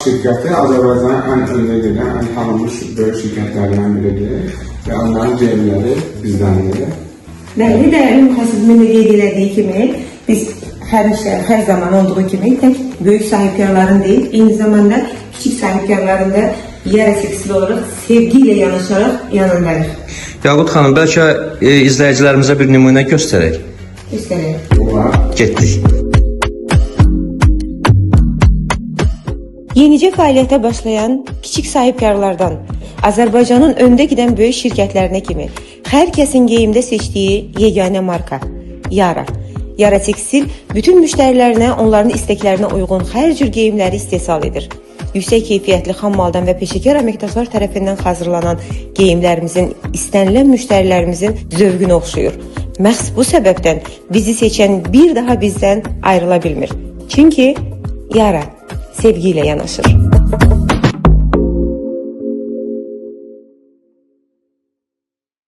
Şirkəti Azərbaycanın ən öndə gedən, ən tanınmış böyük şirkətlərindən biridir və onların geyimləri bizdəndir. Bəli, dəyərli mühasibimin də qeyd elədiyi kimi, biz hər zaman olduğu kimi tək böyük sahibkarların deyil, eyni zamanda kiçik sahibkarların da yer əsaslı olaraq sevgi ilə yanaşaraq yanındayıq. Yaqut xanım, bəlkə izləyicilərimizə bir nümunə göstərək. Göstərək. Olar. Getdik. Yenicə fəaliyyətə başlayan kiçik sahibkarlardan Azərbaycanın öndə gedən böyük şirkətlərinə kimi hər kəsin geyimdə seçdiyi yeganə marka Yara. Yara Tekstil bütün müştərilərinə onların istəklərinə uyğun hər cür geyimləri istehsal edir. Yüksək keyfiyyətli xammaldan və peşəkar əməkdaşlar tərəfindən hazırlanan geyimlərimizin istənilən müştərilərimizin zövqünə oxşuyur. Məhz bu səbəbdən bizi seçən bir daha bizdən ayrıla bilmir. Çünki Yara sevgi ilə yanaşır.